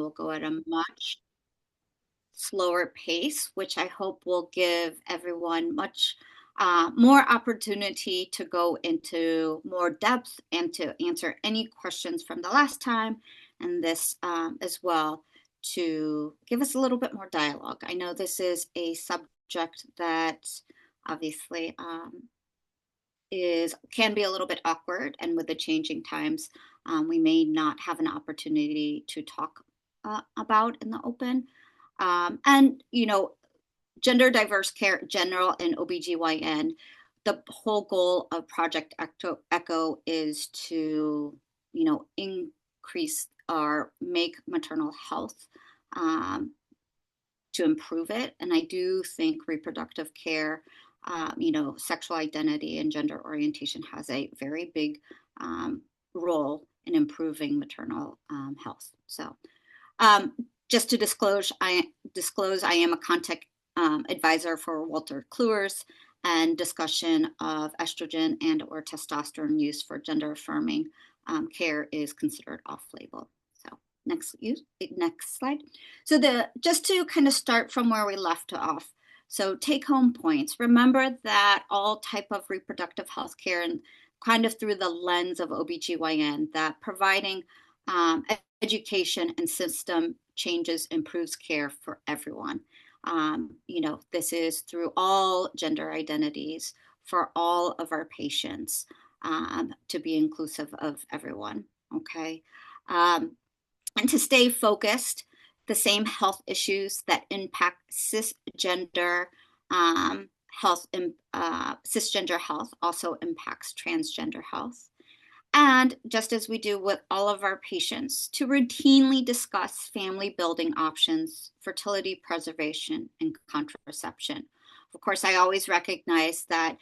will go at a much slower pace, which I hope will give everyone much more opportunity to go into more depth and to answer any questions from the last time, and this as well to give us a little bit more dialogue. I know this is a subject that obviously can be a little bit awkward, and with the changing times, we may not have an opportunity to talk about in the open. And, gender diverse care general in OBGYN, the whole goal of Project Echo is to, increase or make maternal health, to improve it. And I do think reproductive care, sexual identity and gender orientation has a very big role in improving maternal health. So just to disclose, I am a contact advisor for Walter Kluwer's, and discussion of estrogen and or testosterone use for gender affirming care is considered off-label. So next slide. So just to kind of start from where we left off. So take home points. Remember that all type of reproductive health care, and kind of through the lens of OBGYN, that providing education and system changes improves care for everyone. This is through all gender identities for all of our patients, to be inclusive of everyone. Okay. And to stay focused, the same health issues that impact cisgender health, cisgender health also impacts transgender health. And just as we do with all of our patients, to routinely discuss family building options, fertility preservation, and contraception. Of course, I always recognize that,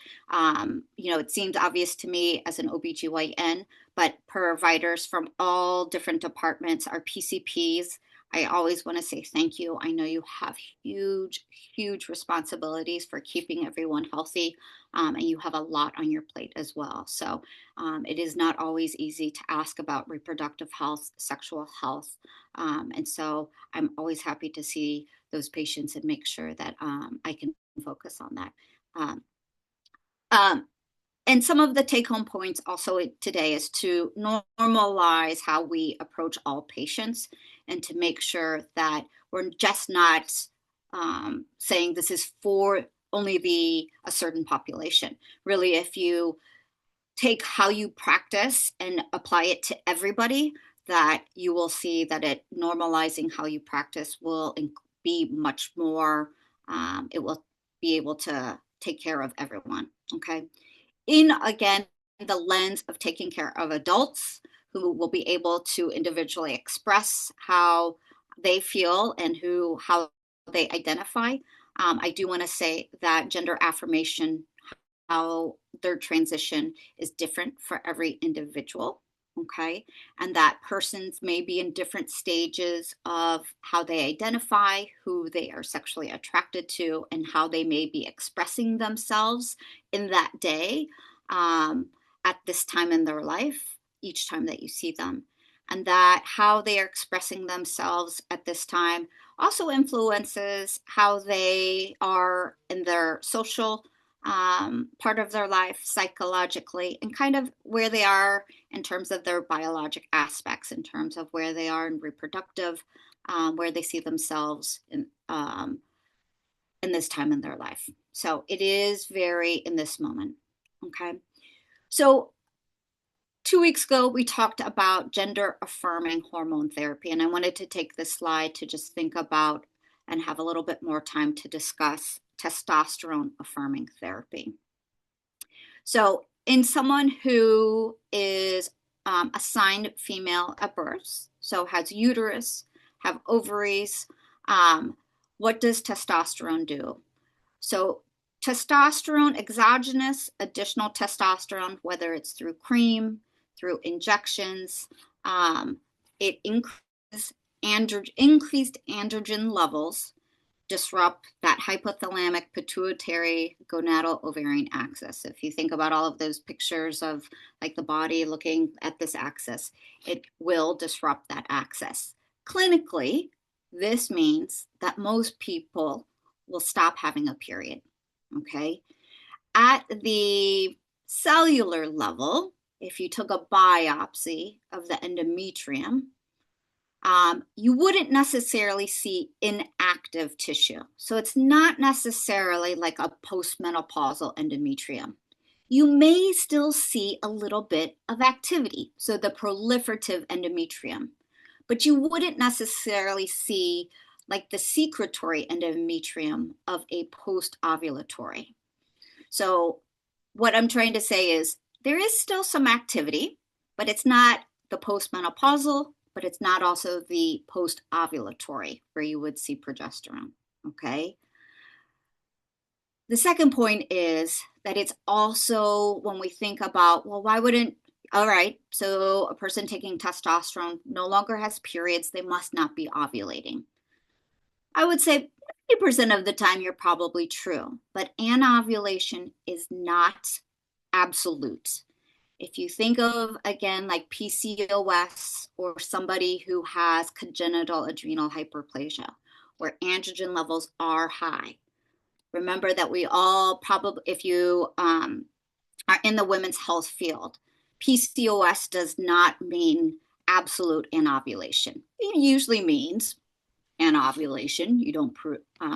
it seems obvious to me as an OBGYN, but providers from all different departments, our PCPs, I always want to say thank you. I know you have huge, huge responsibilities for keeping everyone healthy, and you have a lot on your plate as well. So it is not always easy to ask about reproductive health, sexual health. And so I'm always happy to see those patients and make sure that I can focus on that. And some of the take-home points also today is to normalize how we approach all patients, and to make sure that we're just not saying this is for only a certain population. Really, if you take how you practice and apply it to everybody, that you will see that normalizing how you practice will be much more, it will be able to take care of everyone, okay? Again, the lens of taking care of adults who will be able to individually express how they feel and how they identify. I do want to say that gender affirmation, how their transition is different for every individual, okay? And that persons may be in different stages of how they identify, who they are sexually attracted to, and how they may be expressing themselves in that day, at this time in their life, each time that you see them. And that how they are expressing themselves at this time also influences how they are in their social part of their life, psychologically, and kind of where they are in terms of their biologic aspects, in terms of where they are in reproductive, where they see themselves in this time in their life. So it is very in this moment, okay? So 2 weeks ago, we talked about gender affirming hormone therapy, and I wanted to take this slide to just think about and have a little bit more time to discuss testosterone affirming therapy. So in someone who is assigned female at birth, so has uterus, have ovaries, what does testosterone do? So testosterone, exogenous, additional testosterone, whether it's through cream, through injections, it increased androgen levels, disrupt that hypothalamic pituitary gonadal ovarian axis. If you think about all of those pictures of like the body looking at this axis, it will disrupt that axis, Clinically, this means that most people will stop having a period, okay? At the cellular level, if you took a biopsy of the endometrium, you wouldn't necessarily see inactive tissue. So it's not necessarily like a postmenopausal endometrium. You may still see a little bit of activity, so the proliferative endometrium, but you wouldn't necessarily see like the secretory endometrium of a post-ovulatory. So what I'm trying to say is there is still some activity, but it's not the postmenopausal, but it's not also the post-ovulatory where you would see progesterone, okay? The second point is that it's also when we think about, well, why wouldn't, all right, so a person taking testosterone no longer has periods, they must not be ovulating. I would say 50% of the time you're probably true, but anovulation is not absolute. If you think of, again, like PCOS or somebody who has congenital adrenal hyperplasia, where androgen levels are high, remember that we all probably, if you are in the women's health field, PCOS does not mean absolute anovulation. It usually means anovulation. You don't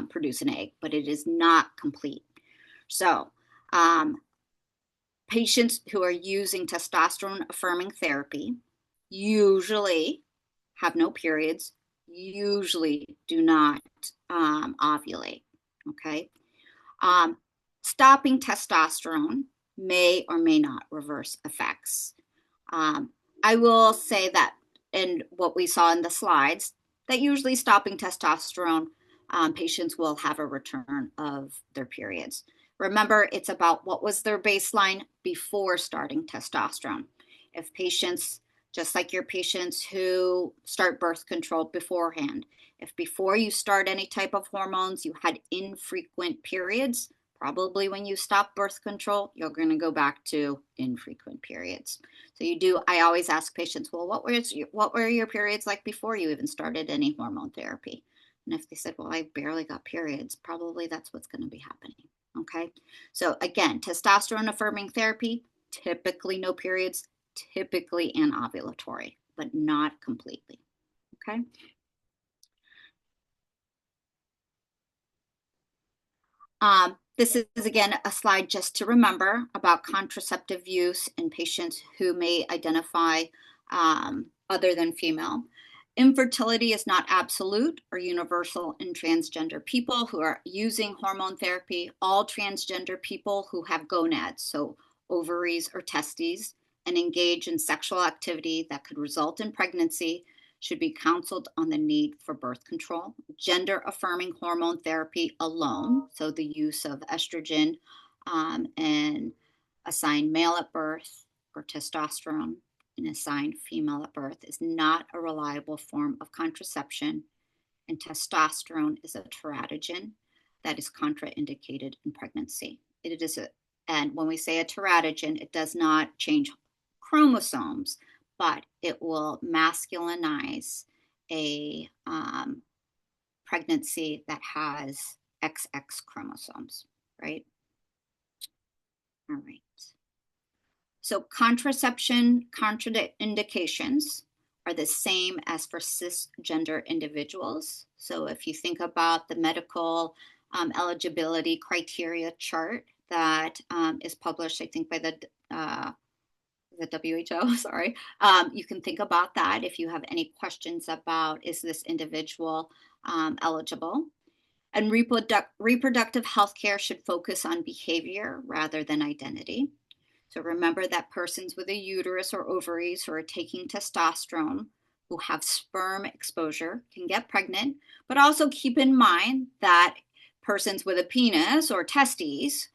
produce an egg, but it is not complete. So patients who are using testosterone affirming therapy usually have no periods, usually do not ovulate, okay? Stopping testosterone may or may not reverse effects. I will say that in what we saw in the slides, that usually stopping testosterone, patients will have a return of their periods. Remember, it's about what was their baseline before starting testosterone. If patients, just like your patients who start birth control beforehand, if before you start any type of hormones, you had infrequent periods, probably when you stop birth control, you're going to go back to infrequent periods. So I always ask patients, well, what were your periods like before you even started any hormone therapy? And if they said, well, I barely got periods, probably that's what's going to be happening. Okay. So again, testosterone affirming therapy, typically no periods, typically anovulatory, but not completely. Okay. This is again a slide just to remember about contraceptive use in patients who may identify other than female. Infertility is not absolute or universal in transgender people who are using hormone therapy. All transgender people who have gonads, so ovaries or testes, and engage in sexual activity that could result in pregnancy should be counseled on the need for birth control. Gender affirming hormone therapy alone, so the use of estrogen and assigned male at birth or testosterone and assigned female at birth, is not a reliable form of contraception, and testosterone is a teratogen that is contraindicated in pregnancy. And when we say a teratogen, it does not change chromosomes, but it will masculinize a pregnancy that has XX chromosomes, right? All right. So contraception contraindications are the same as for cisgender individuals. So if you think about the medical eligibility criteria chart that is published, I think by the WHO, sorry, you can think about that if you have any questions about, is this individual eligible? And reproductive health care should focus on behavior rather than identity. So remember that persons with a uterus or ovaries who are taking testosterone, who have sperm exposure, can get pregnant, but also keep in mind that persons with a penis or testes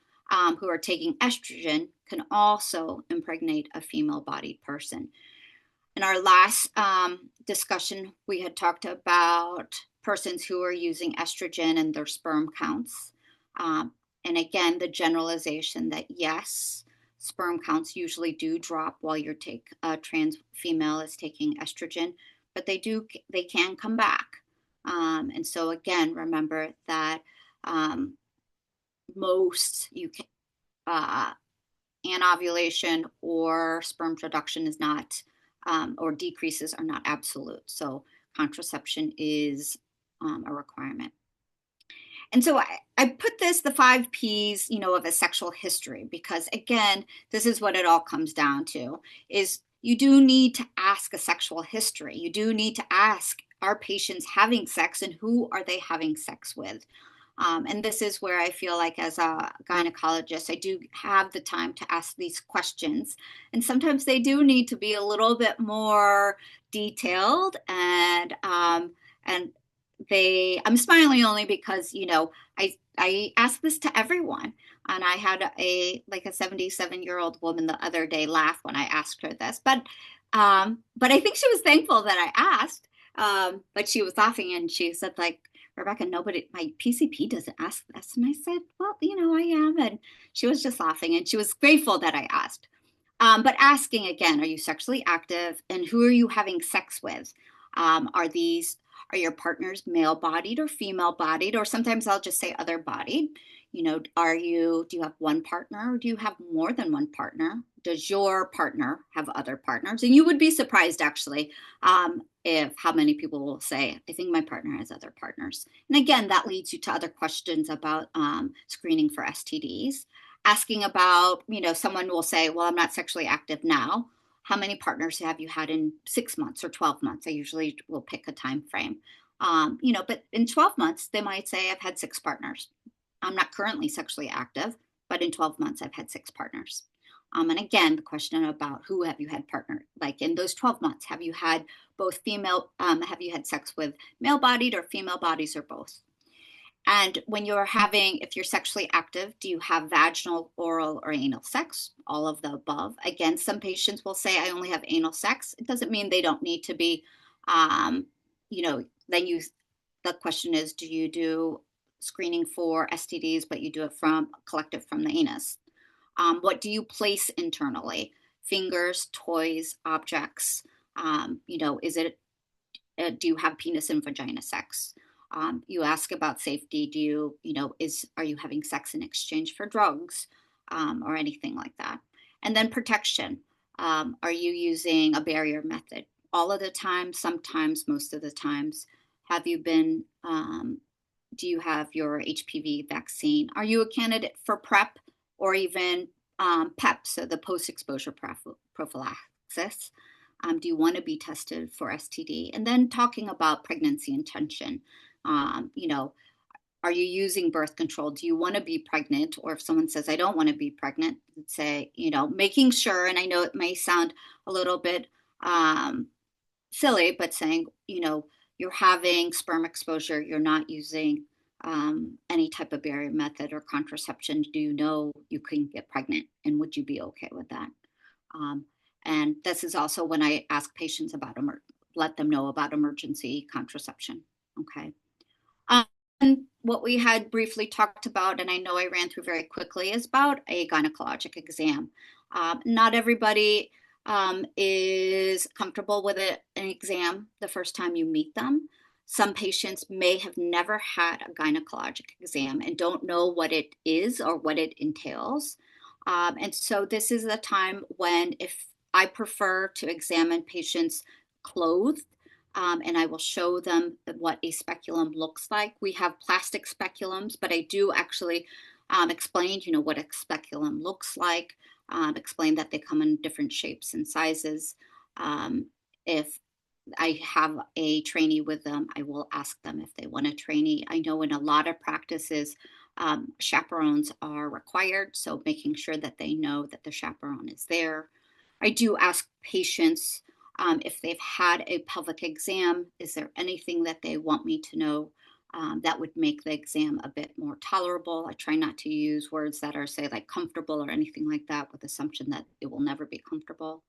who are taking estrogen can also impregnate a female-bodied person. In our last discussion, we had talked about persons who are using estrogen and their sperm counts. And again, the generalization that yes, sperm counts usually do drop while a trans female is taking estrogen, but they can come back. And so again, remember that most you can, anovulation or sperm production is not, or decreases are not absolute. So contraception is a requirement. And so I put the 5 Ps, of a sexual history, because again, this is what it all comes down to, is you do need to ask a sexual history. You do need to ask, are patients having sex and who are they having sex with? And this is where I feel like as a gynecologist, I do have the time to ask these questions. And sometimes they do need to be a little bit more detailed, and I'm smiling only because, I asked this to everyone. And I had a 77-year-old woman the other day laugh when I asked her this, but I think she was thankful that I asked. But she was laughing and she said, like, Rebekah, my PCP doesn't ask this. And I said, well, I am. And she was just laughing and she was grateful that I asked. But asking again, are you sexually active and who are you having sex with? Are your partners male-bodied or female-bodied? Or sometimes I'll just say other-bodied. Do you have one partner or do you have more than one partner? Does your partner have other partners? And you would be surprised, actually, if how many people will say, I think my partner has other partners. And again, that leads you to other questions about screening for STDs. Asking about, someone will say, well, I'm not sexually active now. How many partners have you had in 6 months or 12 months? I usually will pick a time frame. But in 12 months, they might say, I've had 6 partners. I'm not currently sexually active, but in 12 months, I've had 6 partners. And again, the question about who have you had partner, like in those 12 months, have you had both have you had sex with male-bodied or female bodies or both? And if you're sexually active, do you have vaginal, oral, or anal sex? All of the above. Again, some patients will say, I only have anal sex. It doesn't mean they don't need to be, the question is, do you do screening for STDs, but you do it collected from the anus? What do you place internally? Fingers, toys, objects? Do you have penis and vagina sex? You ask about safety. Are you having sex in exchange for drugs, or anything like that? And then protection. Are you using a barrier method? All of the time, sometimes, most of the times. Do you have your HPV vaccine? Are you a candidate for PrEP or even PEP, so the post-exposure prophylaxis? Do you want to be tested for STD? And then talking about pregnancy intention. Are you using birth control? Do you want to be pregnant? Or if someone says, I don't want to be pregnant, say, making sure, and I know it may sound a little bit silly, but saying, you're having sperm exposure, you're not using any type of barrier method or contraception. Do you know you can get pregnant? And would you be okay with that? And this is also when I ask patients about let them know about emergency contraception. Okay. And what we had briefly talked about, and I know I ran through very quickly, is about a gynecologic exam. Not everybody is comfortable with an exam the first time you meet them. Some patients may have never had a gynecologic exam and don't know what it is or what it entails. And so this is the time when, if I prefer to examine patients clothed, and I will show them what a speculum looks like. We have plastic speculums, but I do actually explain, what a speculum looks like, explain that they come in different shapes and sizes. If I have a trainee with them, I will ask them if they want a trainee. I know in a lot of practices, chaperones are required, so making sure that they know that the chaperone is there. I do ask patients, if they've had a pelvic exam, is there anything that they want me to know that would make the exam a bit more tolerable? I try not to use words that are, say, like comfortable or anything like that, with the assumption that it will never be comfortable.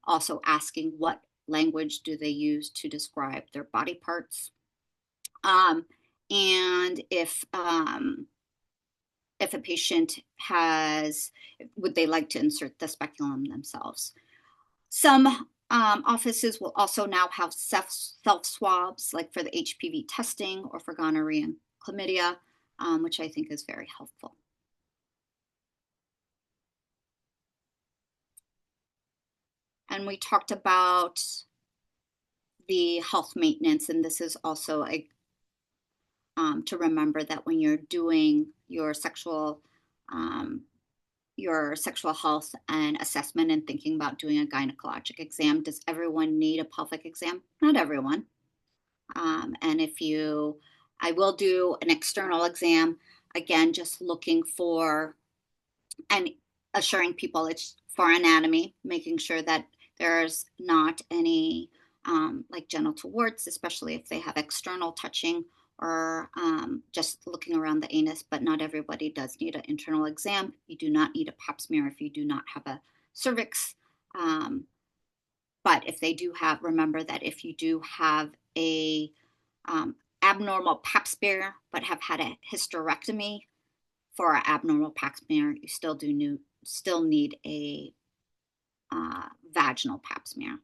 Also asking what language do they use to describe their body parts. And if a patient would they like to insert the speculum themselves? Some offices will also now have self swabs, like for the HPV testing or for gonorrhea and chlamydia, which I think is very helpful. And we talked about the health maintenance, and this is also to remember that when you're doing your sexual health and assessment and thinking about doing a gynecologic exam, does everyone need a pelvic exam? Not everyone. And I will do an external exam, again, just looking for and assuring people it's for anatomy, making sure that there's not any like genital warts, especially if they have external touching or just looking around the anus, but not everybody does need an internal exam. You do not need a pap smear if you do not have a cervix. But if they do have, remember that if you do have a abnormal pap smear, but have had a hysterectomy for an abnormal pap smear, you still need a vaginal pap smear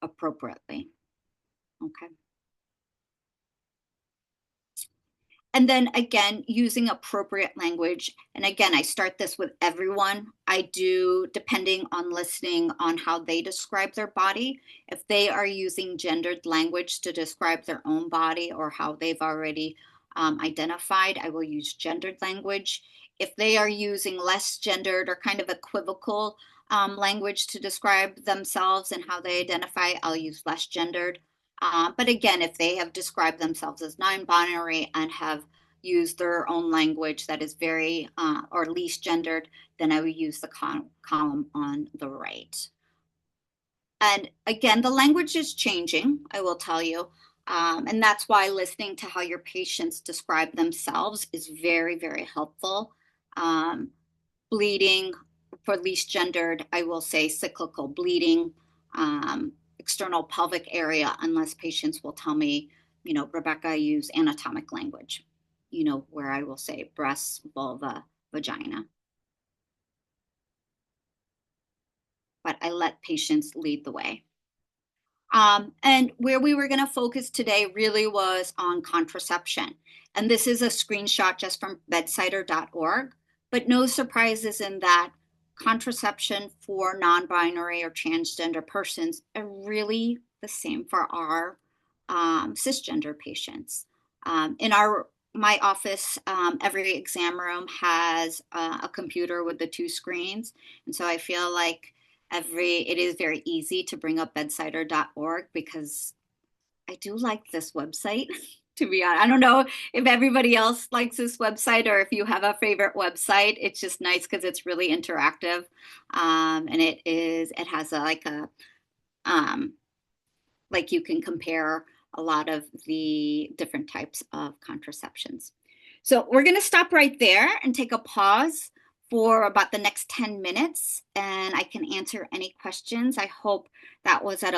appropriately. Okay. And then again, using appropriate language. And again, I start this with everyone. I do, depending on listening on how they describe their body. If they are using gendered language to describe their own body or how they've already identified, I will use gendered language. If they are using less gendered or kind of equivocal language to describe themselves and how they identify, I'll use less gendered. But again, if they have described themselves as non-binary and have used their own language that is very or least gendered, then I would use the column on the right. And again, the language is changing, I will tell you. And that's why listening to how your patients describe themselves is very, very helpful. Bleeding, for least gendered, I will say cyclical bleeding, external pelvic area, unless patients will tell me, Rebekah, I use anatomic language, where I will say breasts, vulva, vagina. But I let patients lead the way. And where we were going to focus today really was on contraception. And this is a screenshot just from bedsider.org, but no surprises in that contraception for non-binary or transgender persons are really the same for our cisgender patients. In my office, every exam room has a computer with the 2 screens. And so I feel like it is very easy to bring up bedsider.org because I do like this website, to be honest. I don't know if everybody else likes this website or if you have a favorite website. It's just nice because it's really interactive. And it has like you can compare a lot of the different types of contraceptions. So we're going to stop right there and take a pause for about the next 10 minutes, and I can answer any questions. I hope that was at